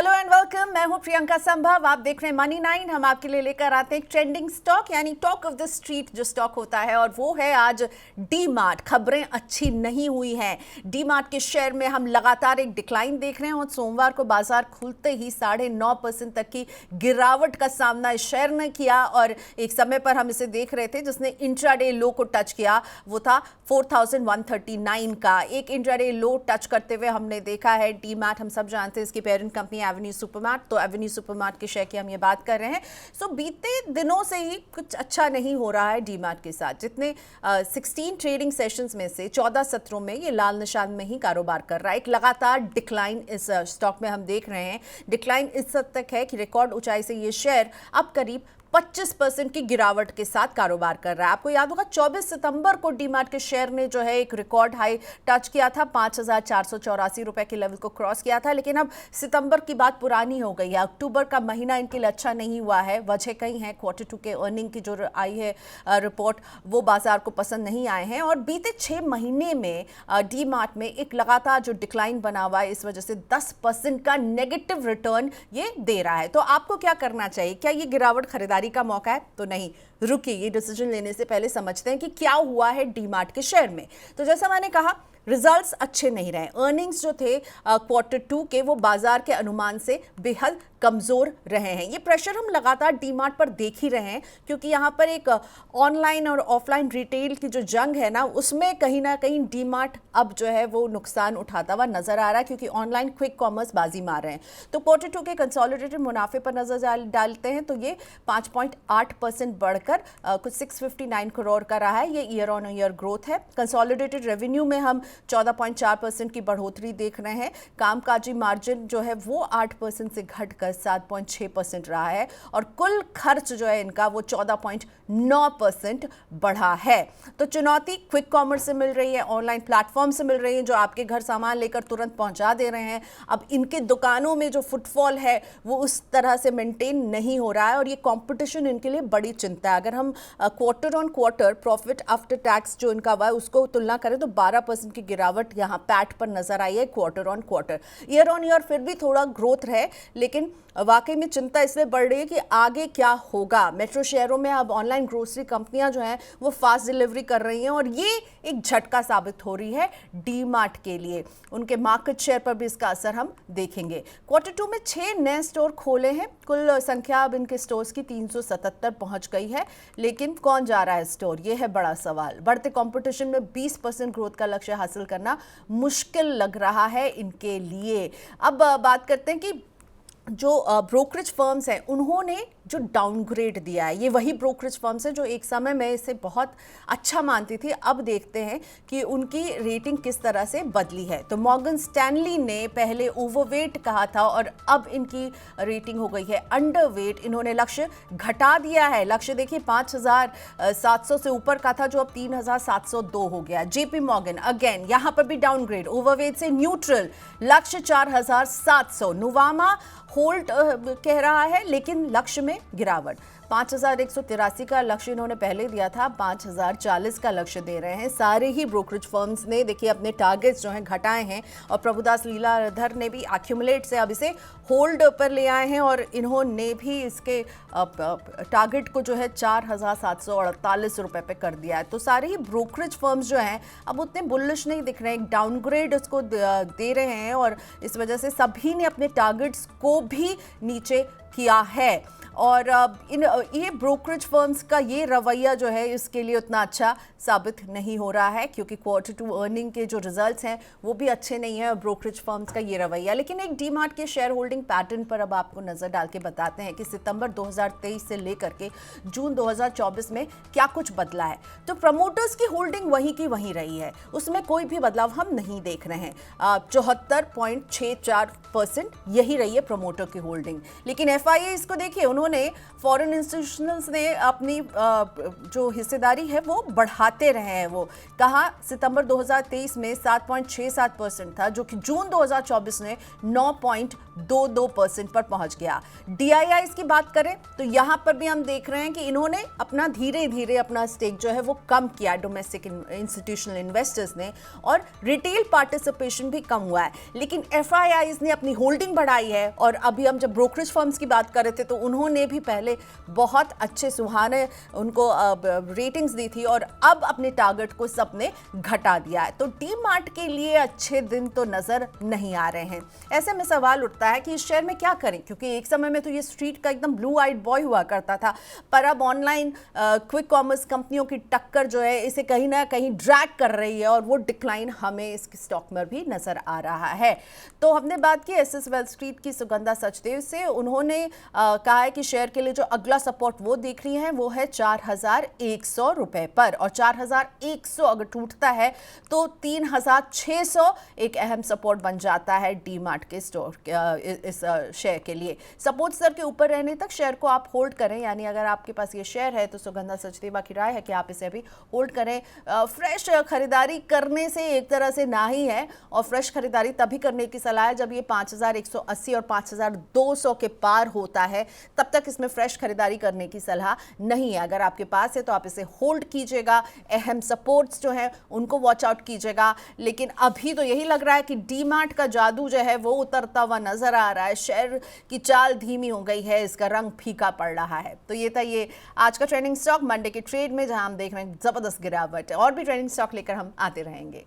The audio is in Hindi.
Hello and welcome. मैं हूं प्रियंका संभव। आप देख रहे हैं मनी 9। हम आपके लिए लेकर आते हैं एक ट्रेंडिंग स्टॉक यानी टॉक ऑफ द स्ट्रीट जो स्टॉक होता है, और वो है आज डी मार्ट। खबरें अच्छी नहीं हुई हैं। डी मार्ट के शेयर में हम लगातार एक डिक्लाइन देख रहे हैं और सोमवार को बाजार खुलते ही 9.5% तक की गिरावट का सामना इस शेयर ने किया। और एक समय पर हम इसे देख रहे थे जिसने इंट्राडे लो को टच किया, वो था 4139 का। एक इंट्राडे लो टच करते हुए हमने देखा है डी मार्ट। हम सब जानते हैं इसकी पेरेंट कंपनी एवेन्यू सुपरमार्ट, तो एवेन्यू सुपरमार्ट के शेयर की हम ये बात कर रहे हैं। सो बीते दिनों से ही कुछ अच्छा नहीं हो रहा है डी मार्ट के साथ। जितने 16 ट्रेडिंग सेशंस में से 14 सत्रों में ये लाल निशान में ही कारोबार कर रहा है। एक लगातार डिक्लाइन इस स्टॉक में हम देख रहे हैं। डिक्लाइन इस हद तक है कि रिकॉर्ड ऊंचाई से ये शेयर अब करीब 25% की गिरावट के साथ कारोबार कर रहा है। आपको याद होगा 24 सितंबर को डीमार्ट के शेयर ने जो है एक रिकॉर्ड हाई टच किया था, 5,484 रुपए के लेवल को क्रॉस किया था। लेकिन अब सितंबर की बात पुरानी हो गई है। अक्टूबर का महीना इनके लिए अच्छा नहीं हुआ है। वजह कई है, क्वार्टर 2 के अर्निंग की जो आई है रिपोर्ट, वो बाजार को पसंद नहीं आए हैं। और बीते 6 महीने में डीमार्ट में एक लगातार जो डिक्लाइन बना हुआ है, इस वजह से 10% का नेगेटिव रिटर्न ये दे रहा है। तो आपको क्या करना चाहिए? क्या ये गिरावट खरीदारी का मौका है? तो नहीं, रुकिए, ये डिसीजन लेने से पहले समझते हैं कि क्या हुआ है डीमार्ट के शेयर में। तो जैसा मैंने कहा, रिजल्ट्स अच्छे नहीं रहे। अर्निंग्स जो थे क्वार्टर 2 के, वो बाजार के अनुमान से बेहद कमजोर रहे हैं। ये प्रेशर हम लगातार डीमार्ट पर देख ही रहे हैं, क्योंकि यहाँ पर एक ऑनलाइन और ऑफलाइन रिटेल की जो जंग है ना, उसमें कहीं ना कहीं डीमार्ट अब जो है वो नुकसान उठाता हुआ नजर आ रहा है, क्योंकि ऑनलाइन क्विक कॉमर्स बाजी मार रहे हैं। तो क्वार्टर 2 के कंसोलिडेटेड मुनाफे पर नजर डालते हैं तो ये 5.8% बढ़कर कुछ 659 करोड़ का रहा है। ये ईयर ऑन ईयर ग्रोथ है। कंसोलिडेटेड रेवेन्यू में हम 14.4% की बढ़ोतरी देख रहे हैं। कामकाजी मार्जिन जो है वो 8% से घटकर 7.6% रहा है, और कुल खर्च जो है इनका वो 14.9% बढ़ा है। तो चुनौती क्विक कॉमर्स से मिल रही है, ऑनलाइन प्लेटफॉर्म से मिल रही है, जो आपके घर सामान लेकर तुरंत पहुंचा दे रहे हैं। अब इनके दुकानों में जो फुटफॉल है वो उस तरह से मेंटेन नहीं हो रहा है, और ये कंपटीशन इनके लिए बड़ी चिंता है। अगर हम quarter on quarter profit after tax जो इनका हुआ है उसको तुलना करें तो 12% की गिरावट यहाँ पैट पर नजर आई है quarter on quarter. Year on year फिर भी थोड़ा ग्रोथ है, लेकिन वाकई में चिंता इसलिए बढ़ रही है कि आगे क्या होगा। मेट्रो शहरों में अब ऑनलाइन ग्रोसरी कंपनियां जो हैं वो फास्ट डिलीवरी कर रही हैं, और ये एक झटका साबित हो रही है डी मार्ट के लिए। उनके मार्केट शेयर पर भी इसका असर हम देखेंगे। क्वार्टर 2 में 6 नए स्टोर खोले हैं। कुल संख्या अब इनके स्टोर्स की 377 पहुंच गई है। लेकिन कौन जा रहा है स्टोर, ये है बड़ा सवाल। बढ़ते कंपटीशन में 20% ग्रोथ का लक्ष्य हासिल करना मुश्किल लग रहा है इनके लिए। अब बात करते हैं कि जो ब्रोकरेज फर्म्स हैं उन्होंने जो डाउनग्रेड दिया है, ये वही ब्रोकरेज फर्म्स हैं जो एक समय में इसे बहुत अच्छा मानती थी। अब देखते हैं कि उनकी रेटिंग किस तरह से बदली है। तो मॉर्गन स्टैनली ने पहले ओवरवेट कहा था, और अब इनकी रेटिंग हो गई है अंडरवेट। इन्होंने लक्ष्य घटा दिया है। लक्ष्य देखिए 5,700 से ऊपर का था, जो अब 3,702 हो गया। जेपी मॉर्गन अगेन यहाँ पर भी डाउनग्रेड, ओवरवेट से न्यूट्रल, लक्ष्य 4,700। नुवामा होल्ड कह रहा है, लेकिन लक्ष्य में गिरावट। 5,183 का लक्ष्य इन्होंने पहले दिया था, 5,040 का लक्ष्य दे रहे हैं। सारे ही ब्रोकरेज फर्म्स ने देखिए अपने टारगेट्स जो हैं घटाए हैं, और प्रभुदास लीलाधर ने भी एक्यूमुलेट से अब इसे होल्ड पर ले आए हैं, और इन्होंने भी इसके टारगेट को जो है 4,748 रुपए पे कर दिया है। तो सारे ही ब्रोकरेज फर्म्स जो हैं अब उतने बुलिश नहीं दिख रहे हैं, डाउनग्रेड उसको दे रहे हैं, और इस वजह से सभी ने अपने टारगेट्स को भी नीचे किया है। और ये ब्रोकरेज फर्म्स का ये रवैया जो है इसके लिए उतना अच्छा साबित नहीं हो रहा है, क्योंकि क्वार्टर 2 अर्निंग के जो रिजल्ट्स हैं वो भी अच्छे नहीं है ब्रोकरेज फर्म्स का ये रवैया। लेकिन एक डीमार्ट के शेयर होल्डिंग पैटर्न पर अब आपको नजर डाल के बताते हैं कि सितंबर 2023 से लेकर के जून 2024 में क्या कुछ बदला है। तो प्रमोटर्स की होल्डिंग वहीं की वहीं रही है, उसमें कोई भी बदलाव हम नहीं देख रहे हैं। 74.64% यही रही है प्रमोटर की होल्डिंग। लेकिन FIA इसको देखिए, उन्होंने उन्होंने फॉरेन इंस्टीट्यूशंस ने अपनी जो हिस्सेदारी है वो बढ़ाते रहे हैं। वो कहा सितंबर 2023 में 7.67% था, जो कि जून 2024 में 9.22% पर पहुंच गया। DIIs की बात करें तो यहां पर भी हम देख रहे हैं कि इन्होंने अपना धीरे धीरे अपना स्टेक जो है वो कम किया डोमेस्टिक इंस्टीट्यूशनल इन्वेस्टर्स ने, और रिटेल पार्टिसिपेशन भी कम हुआ है। लेकिन FIIs ने अपनी होल्डिंग बढ़ाई है, और अभी हम जब ब्रोकरेज फर्म्स की बात कर रहे थे तो उन्होंने भी पहले बहुत अच्छे सुहाने उनको रेटिंग्स दी थी, और अब अपने टारगेट को सबने घटा दिया है। तो डी-मार्ट के लिए अच्छे दिन तो नजर नहीं आ रहे हैं। ऐसे में सवाल उठता है कि इस शेयर में क्या करें, क्योंकि एक समय में तो ये स्ट्रीट का एकदम ब्लू आइड बॉय हुआ करता था, पर अब ऑनलाइन क्विक कॉमर्स कंपनियों की टक्कर जो है इसे कहीं ना कहीं ड्रैग कर रही है, और वो डिक्लाइन हमें इस स्टॉक में भी नजर आ रहा है। तो हमने बात की SS वेल्थ स्ट्रीट की सुगंधा सचदेव से। उन्होंने कहा है कि शेयर के लिए जो अगला सपोर्ट वो देख रही हैं वो है 4100 रुपए पर, और 4100 अगर टूटता है तो 3600 एक अहम सपोर्ट बन जाता है डी-मार्ट के स्टोर इस शेयर के लिए। सपोर्ट स्तर के ऊपर रहने तक शेयर को आप होल्ड करें, यानी अगर आपके पास ये शेयर है तो सुगंधा सचदेवा की राय है कि आप इसे अभी होल्ड करें। फ्रेश खरीदारी करने से एक तरह से ना ही है, और फ्रेश खरीदारी तभी करने की सलाह है जब ये 5180 और 5200 के पार होता है, तब तक इसमें फ्रेश खरीदारी करने की सलाह नहीं है। अगर आपके पास है तो आप इसे होल्ड कीजिएगा, अहम सपोर्ट्स जो हैं उनको वॉच आउट कीजिएगा। लेकिन अभी तो यही लग रहा है कि डी-मार्ट का जादू जो है वो उतरता हुआ नजर आ रहा है। शेयर की चाल धीमी हो गई है, इसका रंग फीका पड़ रहा है। तो ये था ये आज का ट्रेंडिंग स्टॉक मंडे के ट्रेड में, जहां हम देख रहे हैं जबरदस्त गिरावट। और भी ट्रेंडिंग स्टॉक लेकर हम आते रहेंगे।